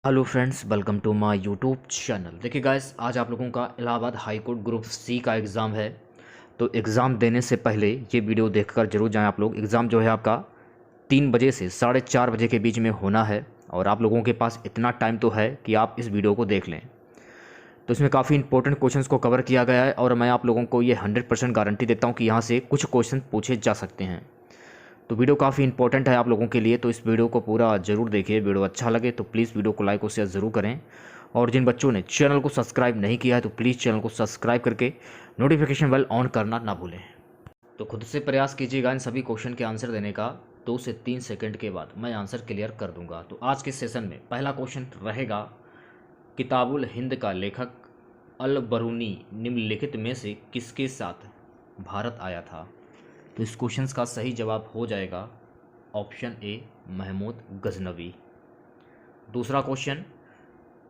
Hello friends, welcome to my YouTube channel. देखिए guys, आज आप लोगों का Allahabad high court group C का एग्ज़ाम है। तो एग्ज़ाम देने से पहले ये वीडियो देखकर जरूर जाएं आप लोग। एग्ज़ाम जो है आपका 3 बजे से 4:30 बजे के बीच में होना है और आप लोगों के पास इतना टाइम तो है कि आप इस वीडियो को देख लें। तो इसमें काफ़ी इंपॉर्टेंट क्वेश्चंस को कवर किया गया है और मैं आप लोगों को ये 100% गारंटी देता हूँ कि यहाँ से कुछ क्वेश्चन पूछे जा सकते हैं। तो वीडियो काफ़ी इंपॉर्टेंट है आप लोगों के लिए, तो इस वीडियो को पूरा ज़रूर देखिए। वीडियो अच्छा लगे तो प्लीज़ वीडियो को लाइक और शेयर ज़रूर करें। और जिन बच्चों ने चैनल को सब्सक्राइब नहीं किया है तो प्लीज़ चैनल को सब्सक्राइब करके नोटिफिकेशन बेल ऑन करना ना भूलें। तो खुद से प्रयास कीजिएगा इन सभी क्वेश्चन के आंसर देने का। 2 से 3 सेकंड के बाद मैं आंसर क्लियर कर दूंगा। तो आज के सेशन में पहला क्वेश्चन रहेगा, किताबुल हिंद का लेखक अल बरूनी निम्नलिखित में से किसके साथ भारत आया था? तो इस क्वेश्चन का सही जवाब हो जाएगा ऑप्शन ए, महमूद गजनवी। दूसरा क्वेश्चन,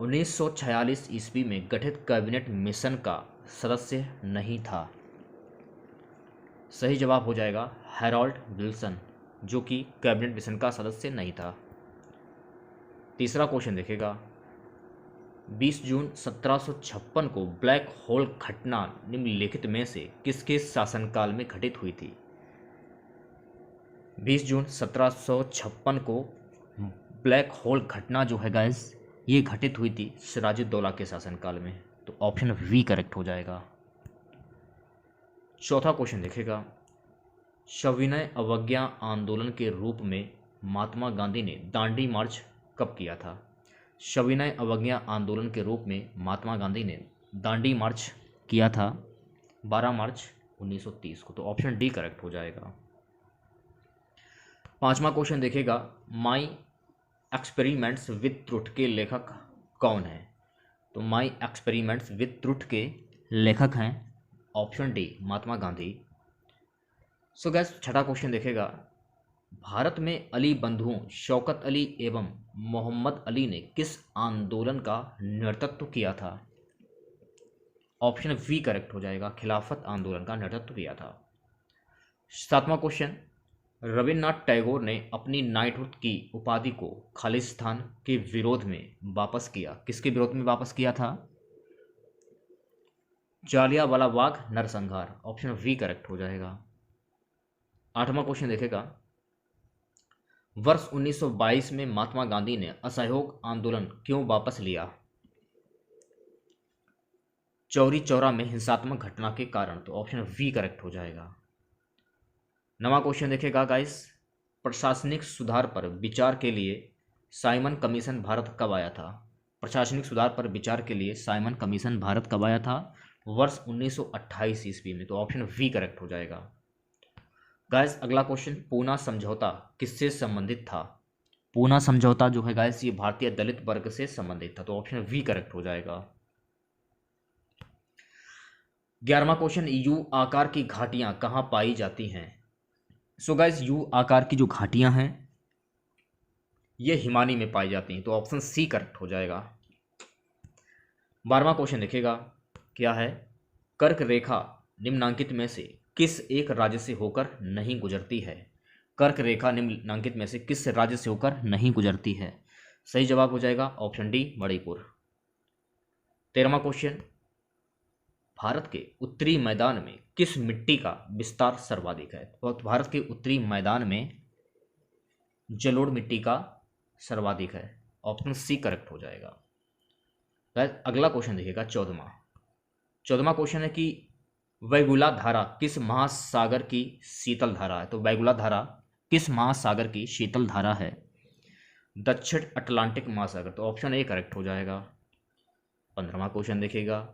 1946 ईस्वी में गठित कैबिनेट मिशन का सदस्य नहीं था। सही जवाब हो जाएगा हैरोल्ड विल्सन, जो कि कैबिनेट मिशन का सदस्य नहीं था। तीसरा क्वेश्चन देखेगा, 20 जून 1756 को ब्लैक होल घटना निम्नलिखित में से किसके शासनकाल में घटित हुई थी? 20 जून 1756 को ब्लैक होल घटना जो है गाइस, ये घटित हुई थी सिराजुद्दौला के शासनकाल में। तो ऑप्शन वी करेक्ट हो जाएगा। चौथा क्वेश्चन देखेगा, सविनय अवज्ञा आंदोलन के रूप में महात्मा गांधी ने दांडी मार्च कब किया था? सविनय अवज्ञा आंदोलन के रूप में महात्मा गांधी ने दांडी मार्च किया था 12 मार्च 1930 को। तो ऑप्शन डी करेक्ट हो जाएगा। पांचवा क्वेश्चन देखेगा, माई एक्सपेरिमेंट्स विद ट्रुथ के लेखक कौन हैं? तो माई एक्सपेरिमेंट्स विद ट्रुथ के लेखक हैं ऑप्शन डी, महात्मा गांधी। सो गैस, छठा क्वेश्चन देखेगा, भारत में अली बंधुओं शौकत अली एवं मोहम्मद अली ने किस आंदोलन का नेतृत्व किया था? ऑप्शन वी करेक्ट हो जाएगा, खिलाफत आंदोलन का नेतृत्व किया था। सातवां क्वेश्चन, रविन्द्रनाथ टैगोर ने अपनी नाइटहुड की उपाधि को खालिस्तान के विरोध में वापस किया। किसके विरोध में वापस किया था? जालियांवाला बाग नरसंहार। ऑप्शन वी करेक्ट हो जाएगा। आठवां क्वेश्चन देखेगा, वर्ष 1922 में महात्मा गांधी ने असहयोग आंदोलन क्यों वापस लिया? चौरी चौरा में हिंसात्मक घटना के कारण। तो ऑप्शन वी करेक्ट हो जाएगा। नवा क्वेश्चन देखेगा गाइस, प्रशासनिक सुधार पर विचार के लिए साइमन कमीशन भारत कब आया था? प्रशासनिक सुधार पर विचार के लिए साइमन कमीशन भारत कब आया था? वर्ष 1928 ईस्वी में। तो ऑप्शन वी करेक्ट हो जाएगा। गाइस, अगला क्वेश्चन, पूना समझौता किससे संबंधित था? पूना समझौता जो है गाइस, ये भारतीय दलित वर्ग से संबंधित था। तो ऑप्शन वी करेक्ट हो जाएगा। 11वां क्वेश्चन, यू आकार की घाटियां कहां पाई जाती हैं? सो गाइस, यू आकार की जो घाटियां हैं ये हिमानी में पाई जाती हैं। तो ऑप्शन सी करेक्ट हो जाएगा। 12वां क्वेश्चन देखिएगा, क्या है, कर्क रेखा निम्नांकित में से किस एक राज्य से होकर नहीं गुजरती है? कर्क रेखा निम्नांकित में से किस राज्य से होकर नहीं गुजरती है? सही जवाब हो जाएगा ऑप्शन डी, मणिपुर। 13वां क्वेश्चन, भारत के उत्तरी मैदान में किस मिट्टी का विस्तार सर्वाधिक है? तो भारत के उत्तरी मैदान में जलोढ़ मिट्टी का सर्वाधिक है। ऑप्शन सी करेक्ट हो जाएगा। अगला क्वेश्चन देखिएगा, 14वां क्वेश्चन है कि वैगुला धारा किस महासागर की शीतल धारा है? तो वैगुला धारा किस महासागर की शीतल धारा है? दक्षिण अटलांटिक महासागर। तो ऑप्शन ए करेक्ट हो जाएगा। 15वां क्वेश्चन देखिएगा,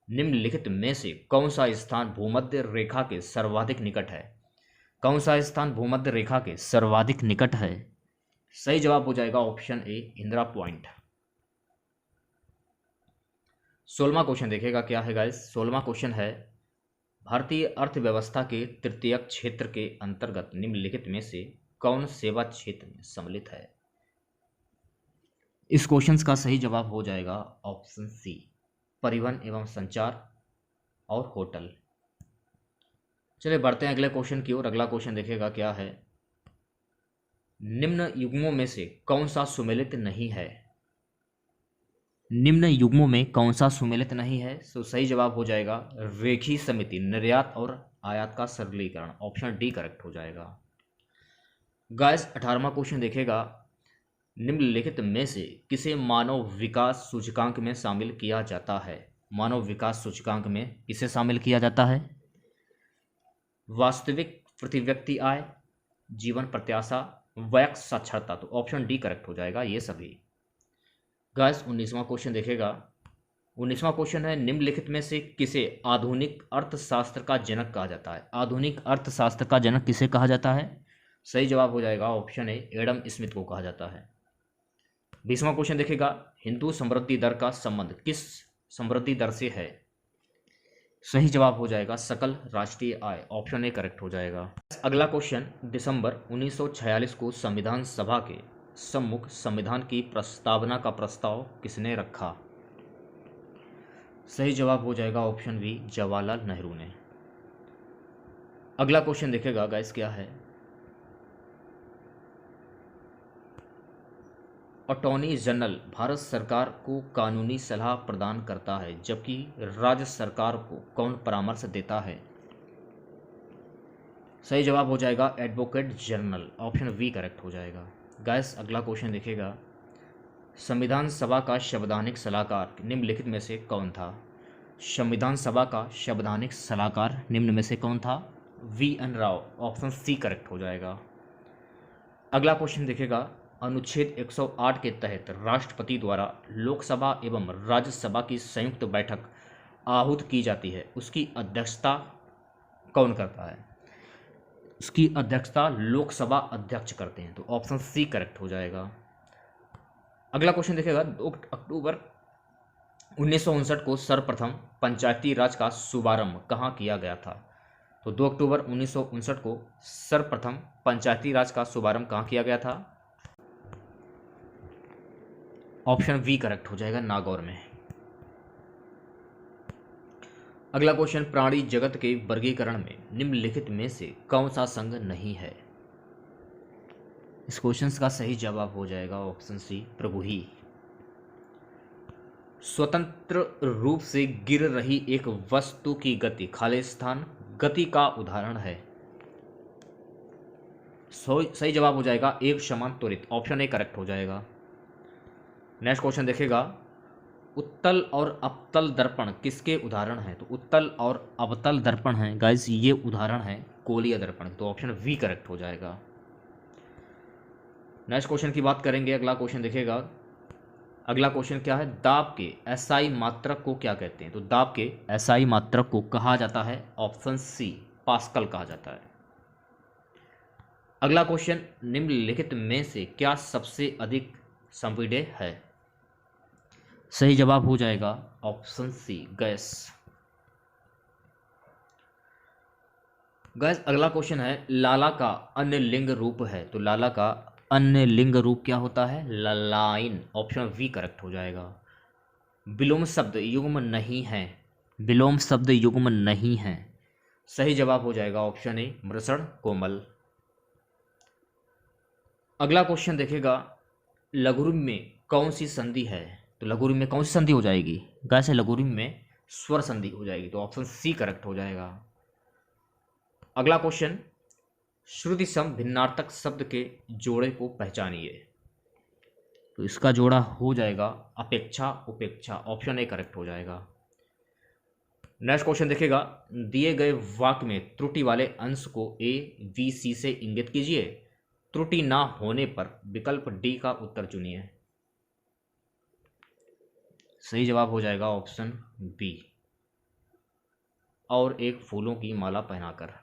निम्नलिखित में से कौन सा स्थान भूमध्य रेखा के सर्वाधिक निकट है? कौन सा स्थान भूमध्य रेखा के सर्वाधिक निकट है? सही जवाब हो जाएगा ऑप्शन ए, इंदिरा पॉइंट। 16वां क्वेश्चन देखिएगा, क्या है गाइस, 16वां क्वेश्चन है, भारतीय अर्थव्यवस्था के तृतीयक क्षेत्र के अंतर्गत निम्नलिखित में से कौन सेवा क्षेत्र में सम्मिलित है? इस क्वेश्चन का सही जवाब हो जाएगा ऑप्शन सी, परिवहन एवं संचार और होटल। चलिए बढ़ते हैं अगले क्वेश्चन की ओर। अगला क्वेश्चन देखिएगा, क्या है, निम्न युग्मों में से कौन सा सुमेलित नहीं है? निम्न युग्मों में कौन सा सुमेलित नहीं है? तो सही जवाब हो जाएगा रेखीय समिति, निर्यात और आयात का सरलीकरण, ऑप्शन डी करेक्ट हो जाएगा। गाइस 18वां क्वेश्चन देखेगा, निम्नलिखित में से किसे मानव विकास सूचकांक में शामिल किया जाता है? मानव विकास सूचकांक में किसे शामिल किया जाता है? वास्तविक प्रति व्यक्ति आय, जीवन प्रत्याशा, वयस्क साक्षरता, तो ऑप्शन डी करेक्ट हो जाएगा ये सभी। गाइस 19वां क्वेश्चन देखेगा, 19वां क्वेश्चन है, निम्नलिखित में से किसे आधुनिक अर्थशास्त्र का जनक कहा जाता है? आधुनिक अर्थशास्त्र का जनक किसे कहा जाता है? सही जवाब हो जाएगा ऑप्शन ए, एडम स्मिथ को कहा जाता है। 20वां क्वेश्चन देखेगा, हिंदू समृद्धि दर का संबंध किस समृद्धि दर से है? सही जवाब हो जाएगा सकल राष्ट्रीय आय, ऑप्शन ए करेक्ट हो जाएगा। अगला क्वेश्चन, दिसंबर 1946 को संविधान सभा के सम्मुख संविधान की प्रस्तावना का प्रस्ताव किसने रखा? सही जवाब हो जाएगा ऑप्शन बी, जवाहरलाल नेहरू ने। अगला क्वेश्चन देखेगा गाइस क्या है, अटॉर्नी जनरल भारत सरकार को कानूनी सलाह प्रदान करता है जबकि राज्य सरकार को कौन परामर्श देता है? सही जवाब हो जाएगा advocate general, option V correct हो जाएगा। गाइस अगला क्वेश्चन देखेगा, संविधान सभा का संवैधानिक सलाहकार निम्नलिखित में से कौन था? संविधान सभा का संवैधानिक सलाहकार निम्न में से कौन था? VN. Rao, option C correct हो जाएगा। अगला क्वेश्चन देखेगा, अनुच्छेद 108 के तहत राष्ट्रपति द्वारा लोकसभा एवं राज्यसभा की संयुक्त बैठक आहूत की जाती है, उसकी अध्यक्षता कौन करता है? उसकी अध्यक्षता लोकसभा अध्यक्ष करते हैं, तो ऑप्शन सी करेक्ट हो जाएगा। अगला क्वेश्चन देखेगा, 2 अक्टूबर 1959 को सर्वप्रथम पंचायती राज का शुभारंभ कहाँ किया गया था? तो 2 अक्टूबर 1959 को सर्वप्रथम पंचायती राज का शुभारंभ कहाँ किया गया था? ऑप्शन वी करेक्ट हो जाएगा, नागौर में। अगला क्वेश्चन, प्राणी जगत के वर्गीकरण में निम्नलिखित में से कौन सा संघ नहीं है? इस क्वेश्चन का सही जवाब हो जाएगा ऑप्शन सी, प्रभुही। स्वतंत्र रूप से गिर रही एक वस्तु की गति खालिस्तान गति का उदाहरण है। सही जवाब हो जाएगा एक समान त्वरित, ऑप्शन ए करेक्ट हो जाएगा। नेक्स्ट क्वेश्चन देखेगा, उत्तल और अवतल दर्पण किसके उदाहरण हैं? तो उत्तल और अवतल दर्पण हैं गाइस, ये उदाहरण है कोलीय दर्पण, तो ऑप्शन वी करेक्ट हो जाएगा। नेक्स्ट क्वेश्चन की बात करेंगे। अगला क्वेश्चन देखेगा, अगला क्वेश्चन क्या है, दाब के एसआई मात्रक को क्या कहते हैं? तो दाब के एसआई मात्रक को कहा जाता है ऑप्शन सी, पास्कल कहा जाता है। अगला क्वेश्चन, निम्नलिखित में से क्या सबसे अधिक संपीड्य है? सही जवाब हो जाएगा ऑप्शन सी, गैस। गैस अगला क्वेश्चन है, लाला का अन्य लिंग रूप है, तो लाला का अन्य लिंग रूप क्या होता है? ललाइन, ऑप्शन वी करेक्ट हो जाएगा। विलोम शब्द युग्म नहीं है, विलोम शब्द युग्म नहीं है, सही जवाब हो जाएगा ऑप्शन ए, मृषण कोमल। अगला क्वेश्चन देखेगा, लघुरूप में कौन सी संधि है? तो लघुरूप में कौन सी संधि हो जाएगी? कैसे? लघुरूप में स्वर संधि हो जाएगी, तो ऑप्शन सी करेक्ट हो जाएगा। अगला क्वेश्चन, श्रुति सम भिन्नार्थक शब्द के जोड़े को पहचानिए, तो इसका जोड़ा हो जाएगा अपेक्षा उपेक्षा, ऑप्शन ए करेक्ट हो जाएगा। नेक्स्ट क्वेश्चन देखेगा, दिए गए वाक्य में त्रुटि वाले अंश को ए बी सी से इंगित कीजिए, त्रुटि ना होने पर विकल्प डी का उत्तर चुनिए। सही जवाब हो जाएगा ऑप्शन बी, और एक फूलों की माला पहनाकर।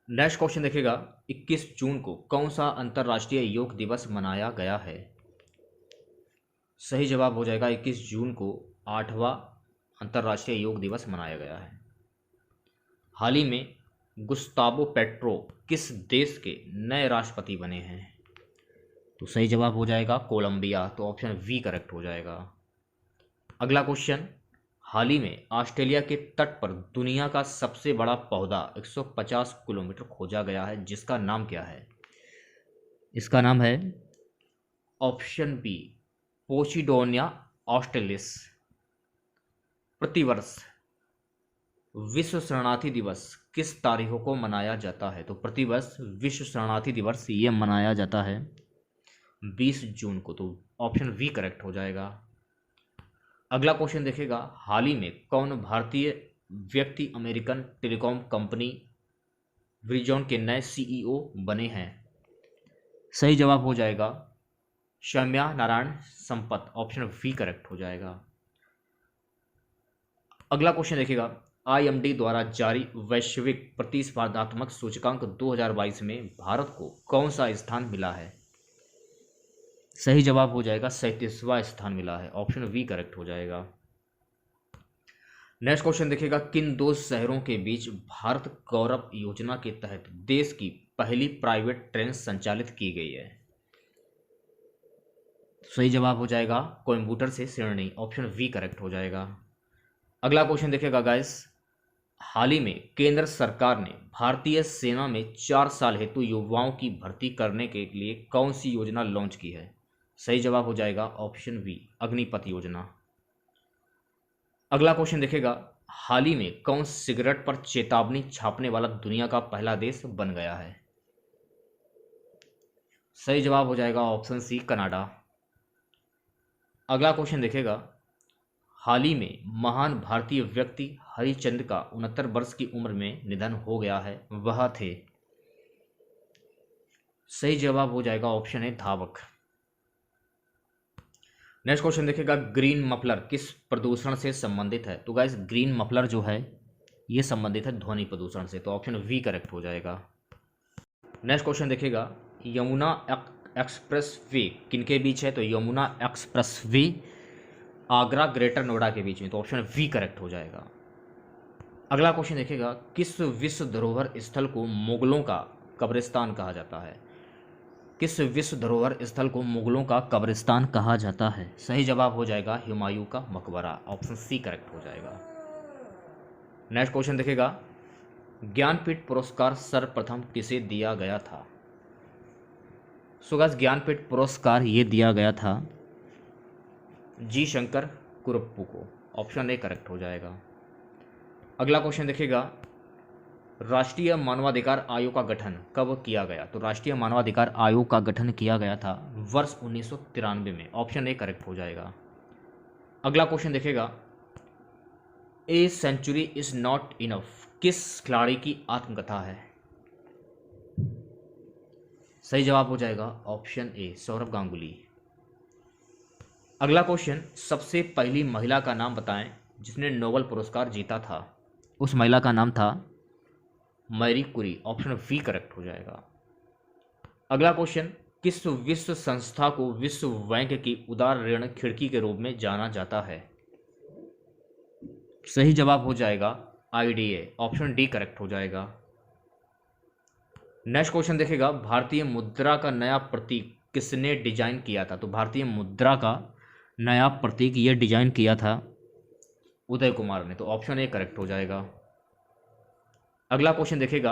नेक्स्ट क्वेश्चन देखेगा, 21 जून को कौन सा अंतर्राष्ट्रीय योग दिवस मनाया गया है? सही जवाब हो जाएगा 21 जून को 8वां अंतर्राष्ट्रीय योग दिवस मनाया गया है। हाल ही में गुस्तावो पेट्रो किस देश के नए राष्ट्रपति बने हैं? तो सही जवाब हो जाएगा कोलंबिया, तो ऑप्शन वी करेक्ट हो जाएगा। अगला क्वेश्चन, हाल ही में ऑस्ट्रेलिया के तट पर दुनिया का सबसे बड़ा पौधा 150 किलोमीटर खोजा गया है, जिसका नाम क्या है? इसका नाम है ऑप्शन बी पोसिडोनिया ऑस्ट्रेलिस। प्रतिवर्ष विश्व शरणार्थी दिवस किस तारीखों को मनाया जाता है? तो प्रतिवर्ष विश्व शरणार्थी दिवस ये मनाया जाता है 20 जून को। तो ऑप्शन बी करेक्ट हो जाएगा। अगला क्वेश्चन देखिएगा, हाल ही में कौन भारतीय व्यक्ति अमेरिकन टेलीकॉम कंपनी वेरिजॉन के नए सीईओ बने हैं? सही जवाब हो जाएगा Soumya Narayan Sampath. Option B correct हो जाएगा। अगला क्वेश्चन देखिएगा, आईएमडी द्वारा जारी वैश्विक प्रतिस्पर्धात्मक सूचकांक 2022 में भारत को कौन सा स्थान मिला है? सही जवाब हो जाएगा 37वां स्थान मिला है। ऑप्शन बी करेक्ट हो जाएगा। नेक्स्ट क्वेश्चन देखिएगा, किन दो शहरों के बीच भारत गौरव योजना के तहत देश की पहली प्राइवेट ट्रेन संचालित की गई है? सही जवाब हो जाएगा कोयम्बटूर से सिडनी। ऑप्शन बी करेक्ट हो जाएगा। अगला क्वेश्चन देखिएगा गाइस, हाल ही में केंद्र सरकार ने भारतीय सेना में 4 साल हेतु युवाओं की भर्ती करने के लिए कौन सी योजना लॉन्च की है? सही जवाब हो जाएगा ऑप्शन बी अग्निपथ योजना। अगला क्वेश्चन देखिएगा, हाल ही में कौन सिगरेट पर चेतावनी छापने वाला दुनिया का पहला देश बन गया है? सही जवाब हो जाएगा ऑप्शन सी कनाडा। अगला क्वेश्चन देखिएगा, हाल ही में महान भारतीय व्यक्ति हरिश्चंद्र का 69 वर्ष की उम्र में निधन हो गया है, वह थे? सही जवाब हो जाएगा ऑप्शन है धावक। नेक्स्ट क्वेश्चन देखिएगा, ग्रीन मफलर किस प्रदूषण से संबंधित है? तो गाइस ग्रीन मफलर जो है ये संबंधित है ध्वनि प्रदूषण से। तो ऑप्शन वी करेक्ट हो जाएगा। नेक्स्ट क्वेश्चन देखिएगा, यमुना एक्सप्रेस वे किनके बीच है? तो Yamuna express way Agra greater Noida के बीच में। तो ऑप्शन वी करेक्ट हो जाएगा। अगला क्वेश्चन देखिएगा, किस विश्व धरोहर स्थल को मुगलों का कब्रिस्तान कहा जाता है? किस विश्व धरोहर स्थल को मुगलों का कब्रिस्तान कहा जाता है? सही जवाब हो जाएगा हुमायूं का मकबरा। ऑप्शन सी करेक्ट हो जाएगा। नेक्स्ट क्वेश्चन देखिएगा, ज्ञानपीठ पुरस्कार सर्वप्रथम किसे दिया गया था? सो गाइस ज्ञानपीठ पुरस्कार ये दिया गया था जी शंकर कुरप्पू को। ऑप्शन ए करेक्ट हो जाएगा। अगला क्वेश्चन देखिएगा, राष्ट्रीय मानवाधिकार आयोग का गठन कब किया गया? तो राष्ट्रीय मानवाधिकार आयोग का गठन किया गया था वर्ष 1993 में। ऑप्शन ए करेक्ट हो जाएगा। अगला क्वेश्चन देखिएगा, a century is not enough किस खिलाड़ी की आत्मकथा है? सही जवाब हो जाएगा ऑप्शन ए सौरव गांगुली। अगला क्वेश्चन, सबसे पहली महिला का नाम बताएं जिसने नोबेल पुरस्कार जीता था। उस महिला का नाम था मैरी कुरी। ऑप्शन वी करेक्ट हो जाएगा। अगला क्वेश्चन, किस विश्व संस्था को विश्व बैंक की उदार ऋण खिड़की के रूप में जाना जाता है? सही जवाब हो जाएगा आईडीए। ऑप्शन डी करेक्ट हो जाएगा। नेक्स्ट क्वेश्चन देखिएगा, भारतीय मुद्रा का नया प्रतीक किसने डिजाइन किया था? तो भारतीय मुद्रा का नया प्रतीक ये डिजाइन किया था उदय कुमार ने। तो ऑप्शन ए करेक्ट हो जाएगा। अगला क्वेश्चन देखिएगा,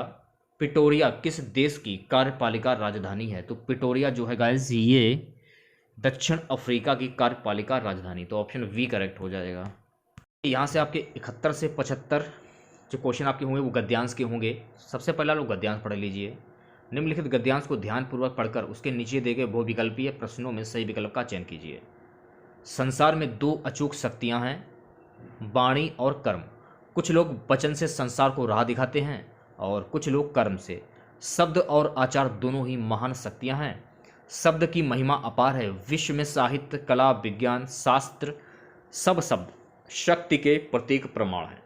प्रिटोरिया किस देश की कार्यपालिका राजधानी है? तो प्रिटोरिया जो है गाइस ये दक्षिण अफ्रीका की कार्यपालिका राजधानी। तो ऑप्शन वी करेक्ट हो जाएगा। यहाँ से आपके 71 से 75 जो क्वेश्चन आपके होंगे वो गद्यांश के होंगे। सबसे पहला लोग गद्यांश पढ़ लीजिए। निम्नलिखित गद्यांश को ध्यानपूर्वक पढ़कर उसके नीचे दिए गए बहुविकल्पीय प्रश्नों में सही विकल्प का चयन कीजिए। संसार में 2 अचूक शक्तियां हैं, वाणी और कर्म। कुछ लोग वचन से संसार को राह दिखाते हैं और कुछ लोग कर्म से। शब्द और आचार दोनों ही महान शक्तियां हैं। शब्द की महिमा अपार है। विश्व में साहित्य, कला, विज्ञान, शास्त्र सब शब्द शक्ति के प्रतीक प्रमाण हैं।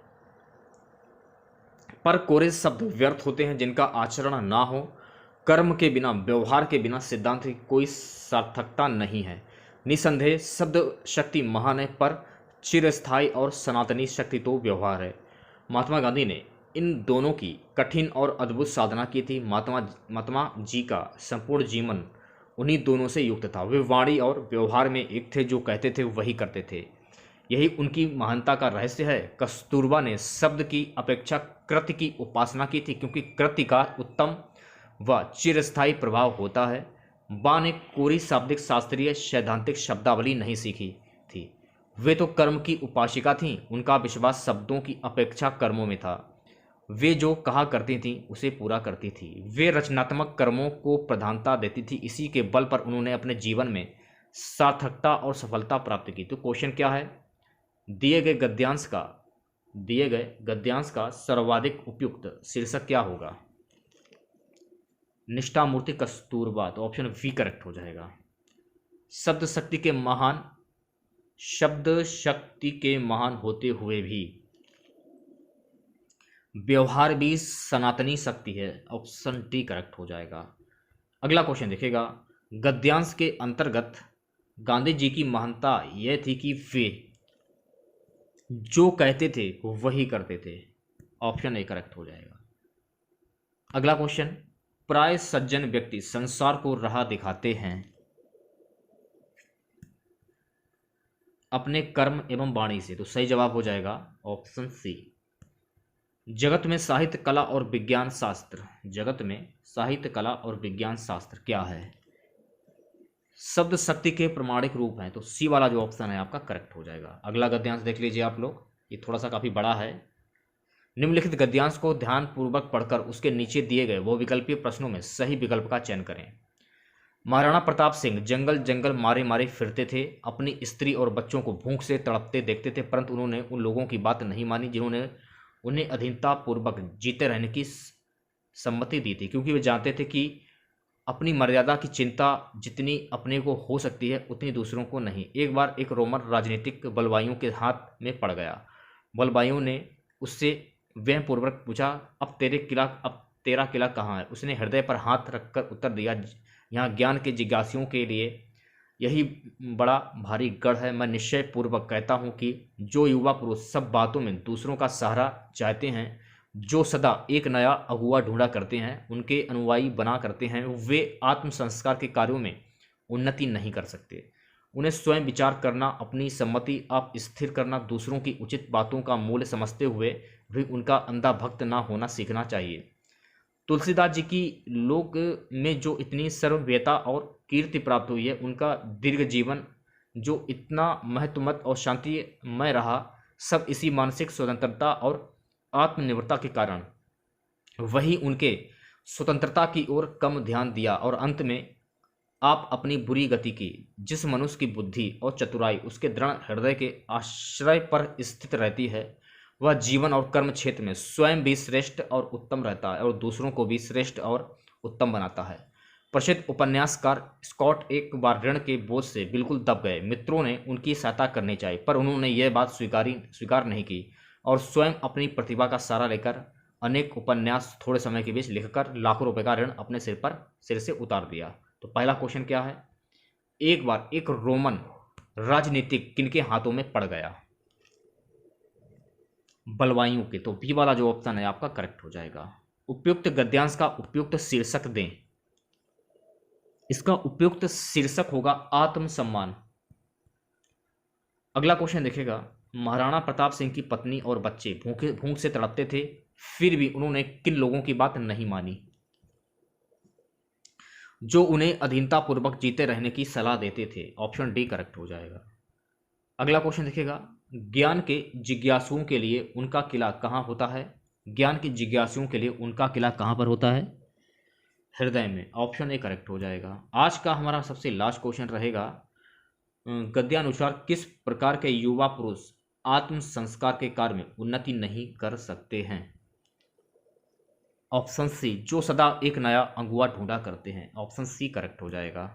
पर कोरे शब्द व्यर्थ होते हैं जिनका आचरण ना हो। कर्म के बिना, व्यवहार के बिना सिद्धांत की कोई सार्थकता नहीं है। निसंदेह शब्द शक्ति महान है, पर चिरस्थायी और सनातनी शक्ति तो व्यवहार है। महात्मा गांधी ने इन दोनों की कठिन और अद्भुत साधना की थी। महात्मा जी का संपूर्ण जीवन उन्हीं दोनों से युक्त था। वे वाणी और व्यवहार में एक थे, जो कहते थे वही करते थे। यही उनकी महानता का रहस्य है। कस्तूरबा ने शब्द की अपेक्षा कृत्य की उपासना की थी, क्योंकि कृत्य का उत्तम व चिरस्थायी प्रभाव होता है। बा ने कोरी शाब्दिक शास्त्रीय सैद्धांतिक शब्दावली नहीं सीखी थी। वे तो कर्म की उपासिका थीं, उनका विश्वास शब्दों की अपेक्षा कर्मों में था। वे जो कहा करती थीं उसे पूरा करती थी। वे रचनात्मक कर्मों को प्रधानता देती थी। इसी के बल पर उन्होंने अपने जीवन में सार्थकता और सफलता प्राप्त की। तो क्वेश्चन क्या है, दिए गए गद्यांश का सर्वाधिक उपयुक्त शीर्षक क्या होगा। निष्ठामूर्ति कस्तूरबा, तो ऑप्शन वी करेक्ट हो जाएगा। शब्द शक्ति के महान होते हुए भी व्यवहार भी सनातनी शक्ति है, ऑप्शन डी करेक्ट हो जाएगा। अगला क्वेश्चन देखिएगा, गद्यांश के अंतर्गत गांधी जी की महानता यह थी कि वे जो कहते थे वही करते थे, ऑप्शन ए करेक्ट हो जाएगा। अगला क्वेश्चन, प्राय सज्जन व्यक्ति संसार को राह दिखाते हैं अपने कर्म एवं वाणी से, तो सही जवाब हो जाएगा ऑप्शन सी। जगत में साहित्य कला और विज्ञान शास्त्र क्या है। शब्द शक्ति के प्रमाणिक रूप हैं, तो सी वाला जो ऑप्शन है आपका करेक्ट हो जाएगा। अगला गद्यांश देख लीजिए आप लोग, ये थोड़ा सा काफी बड़ा है। निम्नलिखित गद्यांश को ध्यान पूर्वक पढ़कर उसके नीचे दिए गए वो विकल्पीय प्रश्नों में सही विकल्प का चयन करें। महाराणा प्रताप सिंह जंगल जंगल मारे मारे फिरते थे, अपनी स्त्री और बच्चों को भूख से तड़पते देखते थे, परंतु उन्होंने उन लोगों की बात नहीं मानी जिन्होंने उन्हें अधीनता पूर्वक जीते रहने की सम्मति दी थी, क्योंकि वे जानते थे कि अपनी मर्यादा की चिंता जितनी अपने को हो सकती है उतनी दूसरों को नहीं। एक बार एक रोमन राजनीतिक बलवाइयों के हाथ में पड़ गया। बलवाइयों ने उससे व्यंग पूर्वक पूछा, अब तेरा किला कहाँ है। उसने हृदय पर हाथ रखकर उत्तर दिया, यहाँ ज्ञान के जिज्ञासुओं के लिए यही बड़ा भारी गढ़ है। मैं निश्चय पूर्वक कहता हूँ कि जो युवा पुरुष सब बातों में दूसरों का सहारा चाहते हैं, जो सदा एक नया अगुआ ढूंढा करते हैं, उनके अनुयायी बना करते हैं, वे आत्म संस्कार के कार्यों में उन्नति नहीं कर सकते। उन्हें स्वयं विचार करना, अपनी सम्मति आप स्थिर करना, दूसरों की उचित बातों का मूल्य समझते हुए भी उनका अंधा भक्त ना होना सीखना चाहिए। तुलसीदास जी की लोक में जो इतनी सर्वव्यता और कीर्ति प्राप्त हुई है, उनका दीर्घ जीवन जो इतना महत्वमत और शांतिमय रहा, सब इसी मानसिक स्वतंत्रता और आत्मनिर्भरता के कारण। वही उनके स्वतंत्रता की ओर कम ध्यान दिया और अंत में आप अपनी बुरी गति की। जिस मनुष्य की बुद्धि और चतुराई उसके दृढ़ हृदय के आश्रय पर स्थित रहती है, वह जीवन और कर्म क्षेत्र में स्वयं भी श्रेष्ठ और उत्तम रहता है और दूसरों को भी श्रेष्ठ और उत्तम बनाता है। प्रसिद्ध उपन्यासकार स्कॉट एक बार ऋण के बोझ से बिल्कुल दब गए। मित्रों ने उनकी सहायता करनी चाहिए, पर उन्होंने यह बात स्वीकार नहीं की और स्वयं अपनी प्रतिभा का सहारा लेकर अनेक उपन्यास थोड़े समय के बीच लिखकर लाखों रुपए का ऋण अपने सिर से उतार दिया। तो पहला क्वेश्चन क्या है, एक बार एक रोमन राजनीतिक किनके हाथों में पड़ गया। बलवाइयों के, तो बी वाला जो ऑप्शन है आपका करेक्ट हो जाएगा। उपयुक्त गद्यांश का उपयुक्त शीर्षक दें। इसका उपयुक्त शीर्षक होगा आत्मसम्मान। अगला क्वेश्चन देखिएगा, महाराणा प्रताप सिंह की पत्नी और बच्चे भूख से तड़पते थे, फिर भी उन्होंने किन लोगों की बात नहीं मानी जो उन्हें अधीनता पूर्वक जीते रहने की सलाह देते थे, ऑप्शन डी करेक्ट हो जाएगा। अगला क्वेश्चन देखिएगा, ज्ञान के जिज्ञासुओं के लिए उनका किला कहाँ होता है। ज्ञान के जिज्ञासुओं के लिए उनका किला कहाँ पर होता है, हृदय में, ऑप्शन ए करेक्ट हो जाएगा। आज का हमारा सबसे लास्ट क्वेश्चन रहेगा, गद्यानुसार किस प्रकार के युवा पुरुष आत्म संस्कार के कार्य में उन्नति नहीं कर सकते हैं। ऑप्शन सी, जो सदा एक नया अगुआ ढूंढा करते हैं, ऑप्शन सी करेक्ट हो जाएगा।